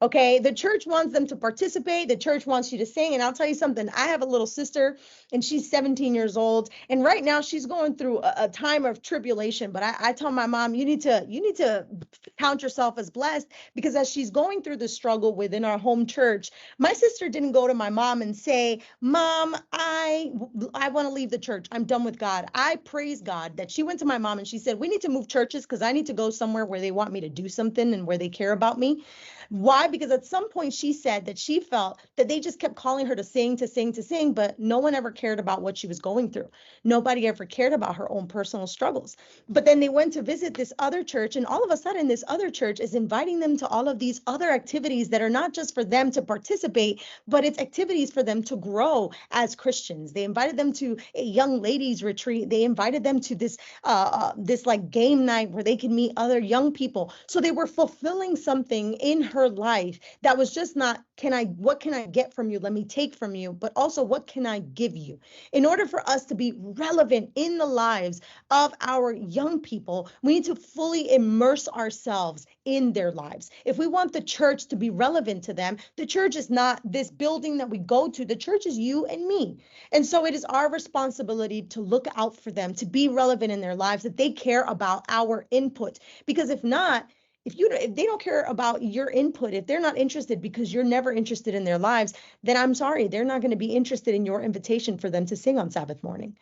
Okay, the church wants them to participate. The church wants you to sing. And I'll tell you something, I have a little sister and she's 17 years old. And right now she's going through a time of tribulation. But I tell my mom, you need to count yourself as blessed, because as she's going through the struggle within our home church, my sister didn't go to my mom and say, Mom, I want to leave the church. I'm done with God. I praise God that she went to my mom and she said, we need to move churches because I need to go somewhere where they want me to do something and where they care about me. Why? Because at some point she said that she felt that they just kept calling her to sing, but no one ever cared about what she was going through. Nobody ever cared about her own personal struggles. But then they went to visit this other church, and all of a sudden this other church is inviting them to all of these other activities that are not just for them to participate, but it's activities for them to grow as Christians. They invited them to a young ladies retreat. They invited them to this like game night where they can meet other young people. So they were fulfilling something in her life that was just not, what can I get from you? Let me take from you, but also what can I give you? In order for us to be relevant in the lives of our young people, we need to fully immerse ourselves in their lives. If we want the church to be relevant to them, the church is not this building that we go to. The church is you and me. And so it is our responsibility to look out for them, to be relevant in their lives, that they care about our input. Because if not, if they don't care about your input, if they're not interested because you're never interested in their lives, then I'm sorry, they're not going to be interested in your invitation for them to sing on Sabbath morning.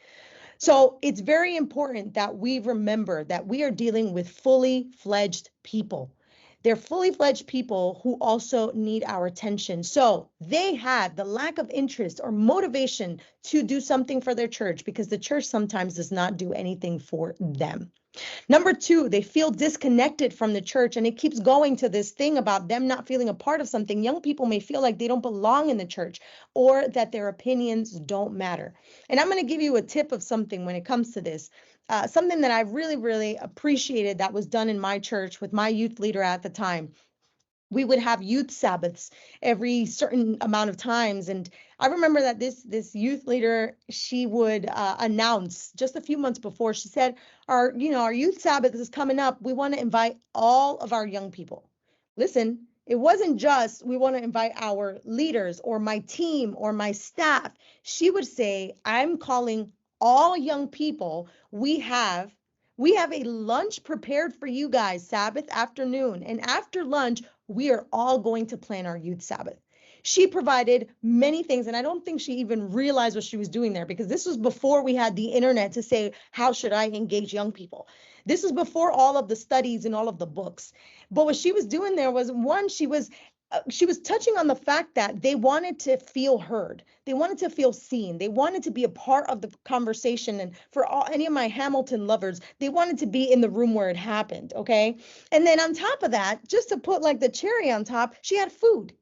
So it's very important that we remember that we are dealing with fully fledged people. They're fully fledged people who also need our attention. So they had the lack of interest or motivation to do something for their church because the church sometimes does not do anything for them. Number two, they feel disconnected from the church, and it keeps going to this thing about them not feeling a part of something. Young people may feel like they don't belong in the church or that their opinions don't matter. And I'm going to give you a tip of something when it comes to this. Something that I really, really appreciated that was done in my church with my youth leader at the time. We would have youth Sabbaths every certain amount of times. And I remember that this youth leader, she would announce just a few months before, she said, our youth Sabbath is coming up. We want to invite all of our young people. Listen, it wasn't just we want to invite our leaders or my team or my staff. She would say, I'm calling all young people. We have a lunch prepared for you guys Sabbath afternoon. And after lunch, we are all going to plan our youth Sabbath. She provided many things, and I don't think she even realized what she was doing there, because this was before we had the internet to say, how should I engage young people? This was before all of the studies and all of the books. But what she was doing there was, one, she was touching on the fact that they wanted to feel heard. They wanted to feel seen. They wanted to be a part of the conversation. And for any of my Hamilton lovers, they wanted to be in the room where it happened. Okay. And then on top of that, just to put like the cherry on top, she had food.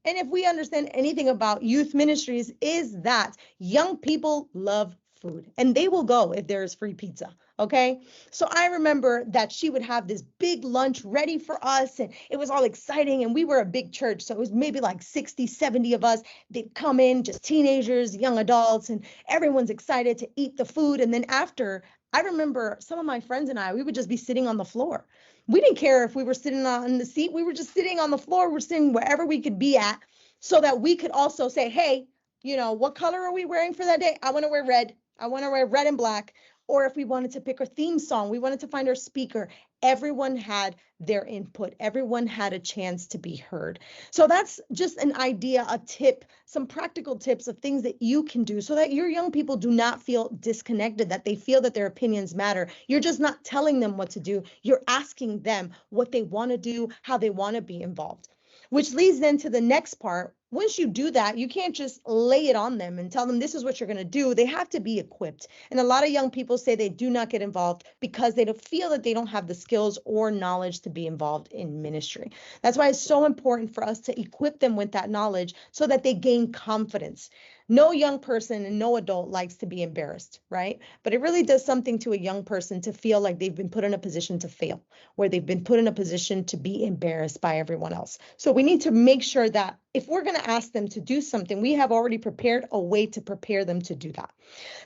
And if we understand anything about youth ministries, is that young people love food, and they will go if there is free pizza. Okay. So I remember that she would have this big lunch ready for us, and it was all exciting. And we were a big church, so it was maybe like 60, 70 of us. They'd come in, just teenagers, young adults, and everyone's excited to eat the food. And then after, I remember some of my friends and we would just be sitting on the floor. We didn't care if we were sitting on the seat. We were just sitting on the floor. We're sitting wherever we could be at, so that we could also say, hey, what color are we wearing for that day? I want to wear red. I want to wear red and black. Or if we wanted to pick a theme song, we wanted to find our speaker. Everyone had their input. Everyone had a chance to be heard. So that's just an idea, a tip, some practical tips of things that you can do so that your young people do not feel disconnected, that they feel that their opinions matter. You're just not telling them what to do. You're asking them what they want to do, how they want to be involved. Which leads then to the next part. Once you do that, you can't just lay it on them and tell them this is what you're going to do. They have to be equipped. And a lot of young people say they do not get involved because they don't feel that they don't have the skills or knowledge to be involved in ministry. That's why it's so important for us to equip them with that knowledge so that they gain confidence. No young person and no adult likes to be embarrassed, right? But it really does something to a young person to feel like they've been put in a position to fail, where they've been put in a position to be embarrassed by everyone else. So we need to make sure that if we're going to ask them to do something, we have already prepared a way to prepare them to do that.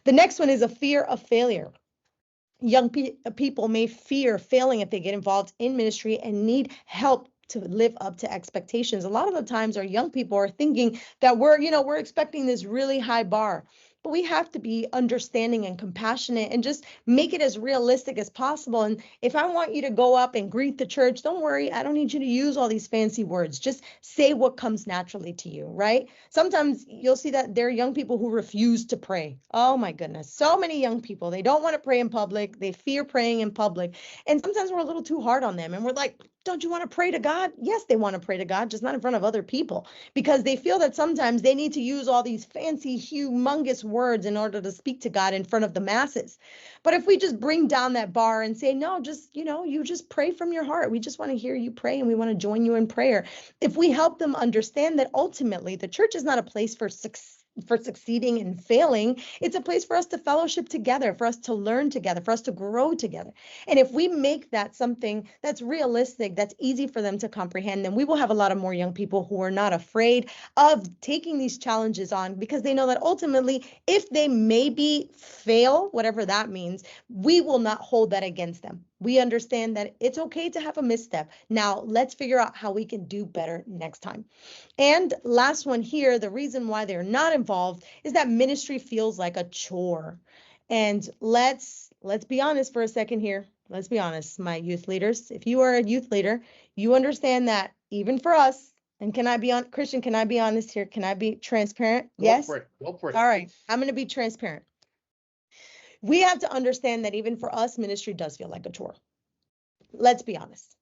The next one is a fear of failure. Young people may fear failing if they get involved in ministry and need help to live up to expectations. A lot of the times our young people are thinking that we're expecting this really high bar. But we have to be understanding and compassionate and just make it as realistic as possible. And if I want you to go up and greet the church, don't worry. I don't need you to use all these fancy words. Just say what comes naturally to you, right? Sometimes you'll see that there are young people who refuse to pray. Oh my goodness. So many young people, they don't want to pray in public. They fear praying in public. And sometimes we're a little too hard on them. And we're like, don't you want to pray to God? Yes, they want to pray to God, just not in front of other people, because they feel that sometimes they need to use all these fancy, humongous words in order to speak to God in front of the masses. But if we just bring down that bar and say, no, just, you just pray from your heart. We just want to hear you pray and we want to join you in prayer. If we help them understand that ultimately the church is not a place for succeeding and failing, it's a place for us to fellowship together, for us to learn together, for us to grow together. And if we make that something that's realistic, that's easy for them to comprehend, then we will have a lot of more young people who are not afraid of taking these challenges on, because they know that ultimately, if they maybe fail, whatever that means, we will not hold that against them. We understand that it's okay to have a misstep. Now, let's figure out how we can do better next time. And last one here, the reason why they're not involved is that ministry feels like a chore. And let's be honest for a second here. Let's be honest, my youth leaders. If you are a youth leader, you understand that even for us, and Christian, can I be honest here? Can I be transparent? Yes? Go for it. All right, I'm going to be transparent. We have to understand that even for us, ministry does feel like a chore. Let's be honest.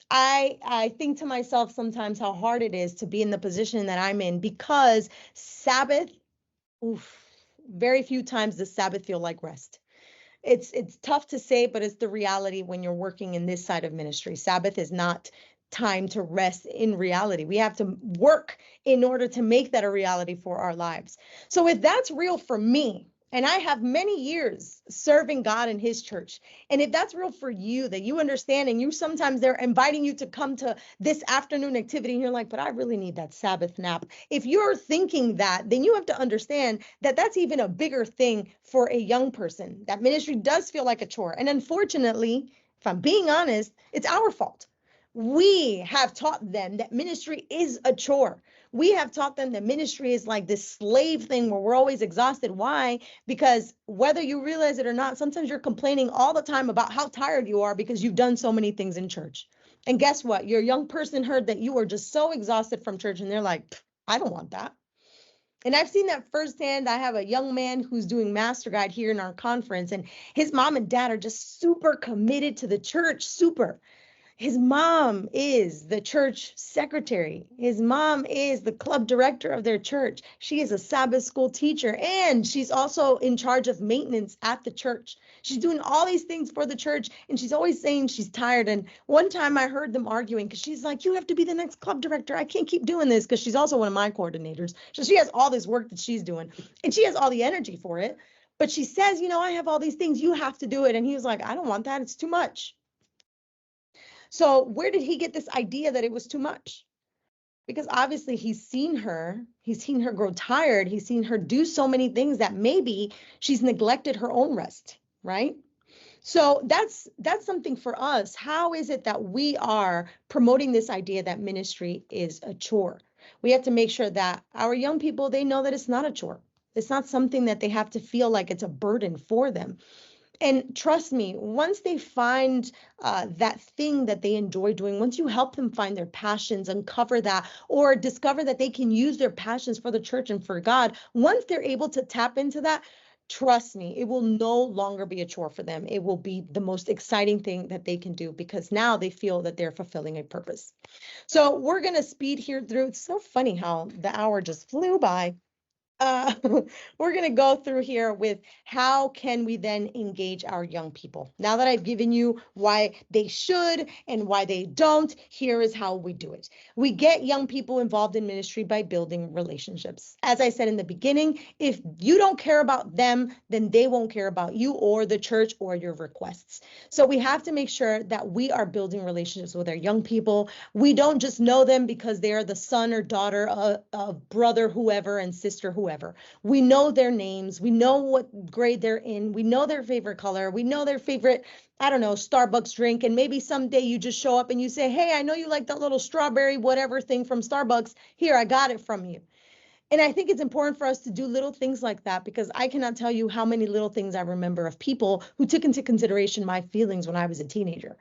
I think to myself sometimes how hard it is to be in the position that I'm in, because Sabbath, very few times does Sabbath feel like rest. It's tough to say, but it's the reality when you're working in this side of ministry. Sabbath is not time to rest in reality. We have to work in order to make that a reality for our lives. So if that's real for me, And I have many years serving God in his church. And if that's real for you, that you understand, and you sometimes they're inviting you to come to this afternoon activity, and you're like, but I really need that Sabbath nap. If you're thinking that, then you have to understand that that's even a bigger thing for a young person. That ministry does feel like a chore. And unfortunately, if I'm being honest, it's our fault. We have taught them that ministry is a chore. We have taught them that ministry is like this slave thing where we're always exhausted. Why? Because whether you realize it or not, sometimes you're complaining all the time about how tired you are because you've done so many things in church. And guess what? Your young person heard that you were just so exhausted from church, and they're like, I don't want that. And I've seen that firsthand. I have a young man who's doing Master Guide here in our conference, and his mom and dad are just super committed to the church, super. His mom is the church secretary. His mom is the club director of their church. She is a Sabbath school teacher, and she's also in charge of maintenance at the church. She's doing all these things for the church, and she's always saying she's tired. And one time I heard them arguing because she's like, you have to be the next club director. I can't keep doing this, because she's also one of my coordinators. So she has all this work that she's doing, and she has all the energy for it. But she says, I have all these things. You have to do it. And he was like, I don't want that. It's too much. So where did he get this idea that it was too much? Because obviously he's seen her grow tired. He's seen her do so many things that maybe she's neglected her own rest, right? So that's something for us. How is it that we are promoting this idea that ministry is a chore? We have to make sure that our young people, they know that it's not a chore. It's not something that they have to feel like it's a burden for them. And trust me, once they find that thing that they enjoy doing, once you help them find their passions, uncover that, or discover that they can use their passions for the church and for God, once they're able to tap into that, trust me, it will no longer be a chore for them. It will be the most exciting thing that they can do, because now they feel that they're fulfilling a purpose. So we're going to speed here through. It's so funny how the hour just flew by. uh, we're going to go through here with how can we then engage our young people. Now that I've given you why they should and why they don't, here is how we do it. We get young people involved in ministry by building relationships. As I said in the beginning, if you don't care about them, then they won't care about you or the church or your requests. So we have to make sure that we are building relationships with our young people. We don't just know them because they are the son or daughter of brother whoever and sister whoever. We know their names. We know what grade they're in. We know their favorite color. We know their favorite, I don't know, Starbucks drink. And maybe someday you just show up and you say, hey, I know you like that little strawberry whatever thing from Starbucks. Here, I got it from you. And I think it's important for us to do little things like that, because I cannot tell you how many little things I remember of people who took into consideration my feelings when I was a teenager.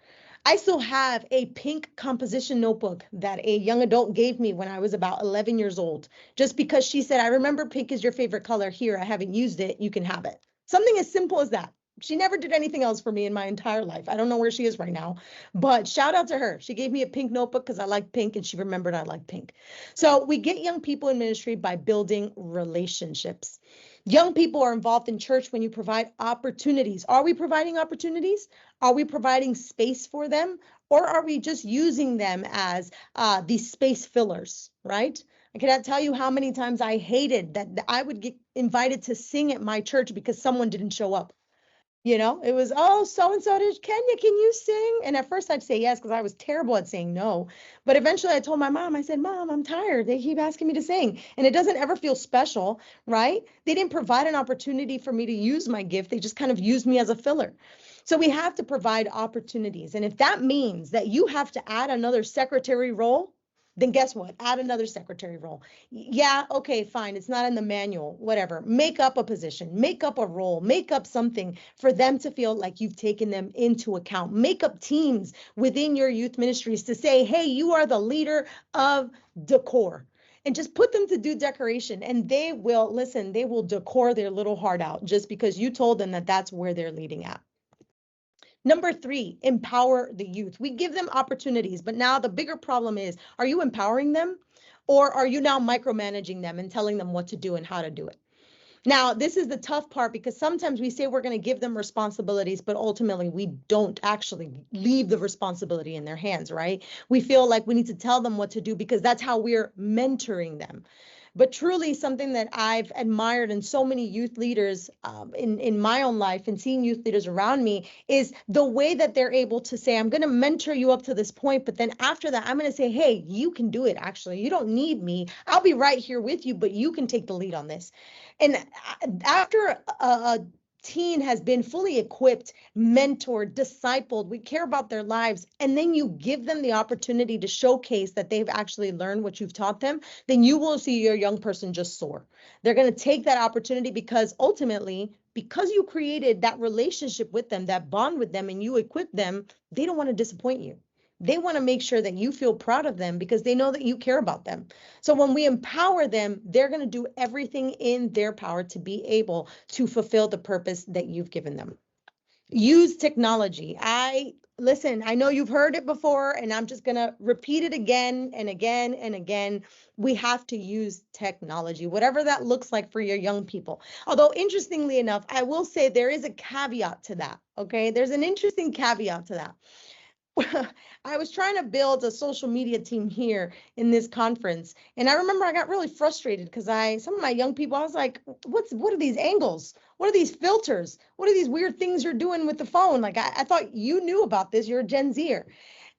I still have a pink composition notebook that a young adult gave me when I was about 11 years old, just because she said, I remember pink is your favorite color. Here, I haven't used it. You can have it. Something as simple as that. She never did anything else for me in my entire life. I don't know where she is right now, but shout out to her. She gave me a pink notebook because I like pink, and she remembered I like pink. So we get young people in ministry by building relationships. Young people are involved in church when you provide opportunities. Are we providing opportunities? Are we providing space for them? Or are we just using them as these space fillers, right? I cannot tell you how many times I hated that I would get invited to sing at my church because someone didn't show up. It was, oh, so-and-so did, Kenya, can you sing? And at first I'd say yes, because I was terrible at saying no. But eventually I told my mom, I said, Mom, I'm tired. They keep asking me to sing. And it doesn't ever feel special, right? They didn't provide an opportunity for me to use my gift. They just kind of used me as a filler. So we have to provide opportunities. And if that means that you have to add another secretary role, then guess what? Add another secretary role. Yeah, okay, fine. It's not in the manual, whatever. Make up a position, make up a role, make up something for them to feel like you've taken them into account. Make up teams within your youth ministries to say, hey, you are the leader of decor. And just put them to do decoration, and they will, listen, they will decor their little heart out just because you told them that that's where they're leading at. Number 3, empower the youth. We give them opportunities, but now the bigger problem is, are you empowering them, or are you now micromanaging them and telling them what to do and how to do it? Now, this is the tough part, because sometimes we say we're going to give them responsibilities, but ultimately we don't actually leave the responsibility in their hands, right? We feel like we need to tell them what to do because that's how we're mentoring them. But truly something that I've admired in so many youth leaders in my own life and seeing youth leaders around me is the way that they're able to say, I'm going to mentor you up to this point, but then after that, I'm going to say, hey, you can do it. Actually, you don't need me. I'll be right here with you, but you can take the lead on this. And after a teen has been fully equipped, mentored, discipled, we care about their lives, and then you give them the opportunity to showcase that they've actually learned what you've taught them, then you will see your young person just soar. They're going to take that opportunity because ultimately, because you created that relationship with them, that bond with them, and you equip them, they don't want to disappoint you. They want to make sure that you feel proud of them because they know that you care about them. So when we empower them, they're going to do everything in their power to be able to fulfill the purpose that you've given them. Use technology. Listen, I know you've heard it before, and I'm just going to repeat it again and again and again. We have to use technology, whatever that looks like for your young people. Although, interestingly enough, I will say there is a caveat to that. Okay. There's an interesting caveat to that. I was trying to build a social media team here in this conference. And I remember I got really frustrated because some of my young people, I was like, what are these angles? What are these filters? What are these weird things you're doing with the phone? Like, I thought you knew about this. You're a Gen Zer.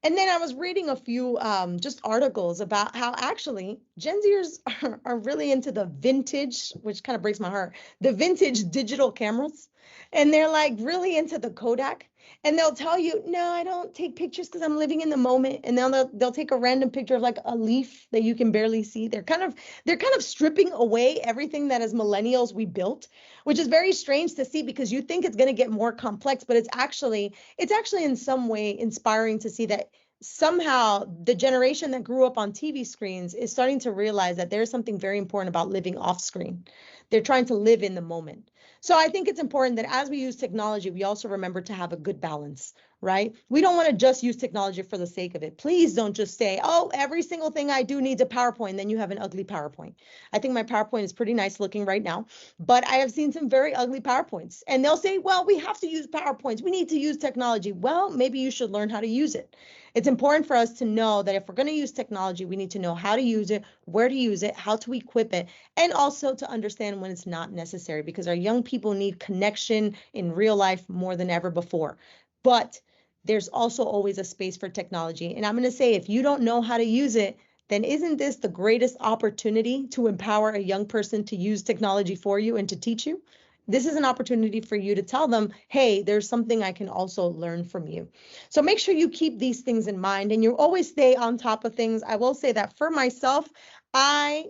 And then I was reading a few just articles about how actually Gen Zers are really into the vintage, which kind of breaks my heart, the vintage digital cameras. And they're like really into the Kodak. And they'll tell you, no, I don't take pictures because I'm living in the moment. And then they'll take a random picture of like a leaf that you can barely see. They're kind of stripping away everything that as millennials we built, which is very strange to see because you think it's going to get more complex, but it's actually in some way inspiring to see that somehow the generation that grew up on TV screens is starting to realize that there's something very important about living off screen. They're trying to live in the moment. So I think it's important that as we use technology, we also remember to have a good balance, right? We don't want to just use technology for the sake of it. Please don't just say, oh, every single thing I do needs a PowerPoint. Then you have an ugly PowerPoint. I think my PowerPoint is pretty nice looking right now, but I have seen some very ugly PowerPoints. And they'll say, well, we have to use PowerPoints. We need to use technology. Well, maybe you should learn how to use it. It's important for us to know that if we're going to use technology, we need to know how to use it, where to use it, how to equip it, and also to understand when it's not necessary because our young people need connection in real life more than ever before. But there's also always a space for technology. And I'm going to say, if you don't know how to use it, then isn't this the greatest opportunity to empower a young person to use technology for you and to teach you? This is an opportunity for you to tell them, hey, there's something I can also learn from you. So make sure you keep these things in mind and you always stay on top of things. I will say that for myself, I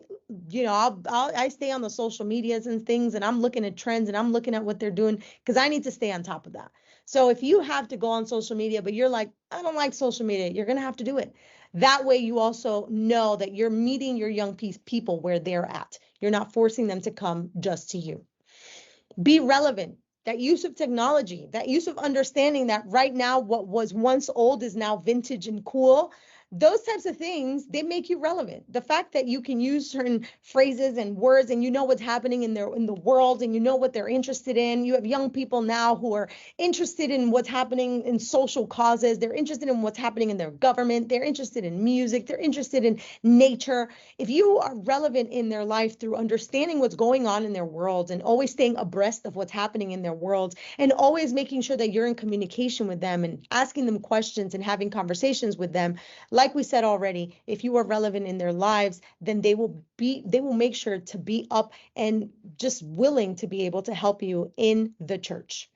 stay on the social medias and things, and I'm looking at trends and I'm looking at what they're doing because I need to stay on top of that. So if you have to go on social media, but you're like, I don't like social media, you're going to have to do it. That way you also know that you're meeting your young people where they're at. You're not forcing them to come just to you. Be relevant. That use of technology, that use of understanding that right now what was once old is now vintage and cool. Those types of things, they make you relevant. The fact that you can use certain phrases and words and you know what's happening in the world and you know what they're interested in. You have young people now who are interested in what's happening in social causes. They're interested in what's happening in their government. They're interested in music. They're interested in nature. If you are relevant in their life through understanding what's going on in their world and always staying abreast of what's happening in their world and always making sure that you're in communication with them and asking them questions and having conversations with them, like we said already, if you are relevant in their lives, then they will make sure to be up and just willing to be able to help you in the church.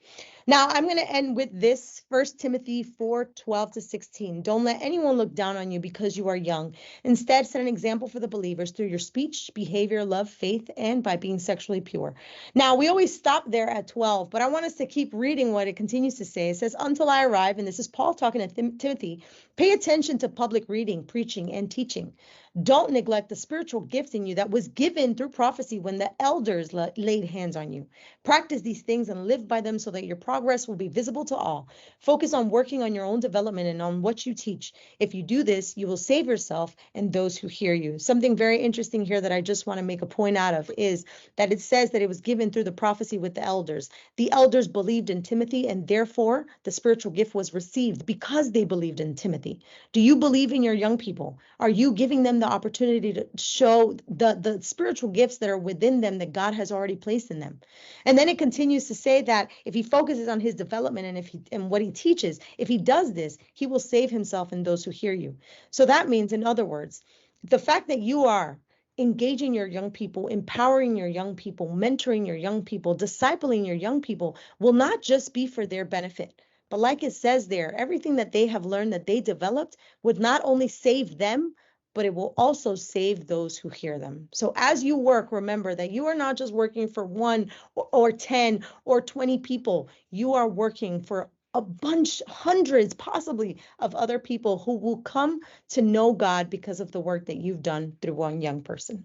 Now, I'm going to end with this, 1 Timothy 4:12-16. Don't let anyone look down on you because you are young. Instead, set an example for the believers through your speech, behavior, love, faith, and by being sexually pure. Now, we always stop there at 12, but I want us to keep reading what it continues to say. It says, until I arrive, and this is Paul talking to Timothy, pay attention to public reading, preaching, and teaching. Don't neglect the spiritual gift in you that was given through prophecy when the elders laid hands on you. Practice these things and live by them so that your progress will be visible to all. Focus on working on your own development and on what you teach. If you do this, you will save yourself and those who hear you. Something very interesting here that I just want to make a point out of is that it says that it was given through the prophecy with the elders. The elders believed in Timothy, and therefore the spiritual gift was received because they believed in Timothy. Do you believe in your young people? Are you giving them the opportunity to show the spiritual gifts that are within them that God has already placed in them? And then it continues to say that if he focuses on his development and what he teaches, if he does this, he will save himself and those who hear you. So that means, in other words, the fact that you are engaging your young people, empowering your young people, mentoring your young people, discipling your young people will not just be for their benefit. But like it says there, everything that they have learned, that they developed, would not only save them, but it will also save those who hear them. So as you work, remember that you are not just working for 1 or 10 or 20 people. You are working for a bunch, hundreds possibly, of other people who will come to know God because of the work that you've done through one young person.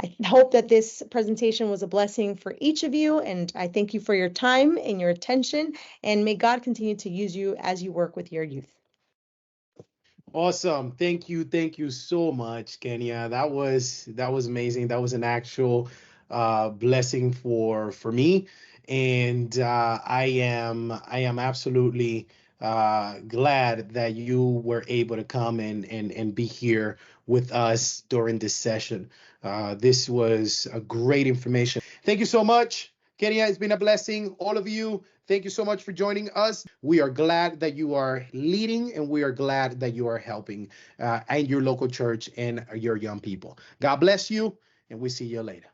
I hope that this presentation was a blessing for each of you, and I thank you for your time and your attention, and may God continue to use you as you work with your youth. Awesome. Thank you. Thank you so much, Kenia. That was amazing. That was an actual blessing for me. And I am absolutely glad that you were able to come and be here with us during this session. This was a great information. Thank you so much, Kenia. It's been a blessing. All of you, thank you so much for joining us. We are glad that you are leading, and we are glad that you are helping and your local church and your young people. God bless you, and we see you later.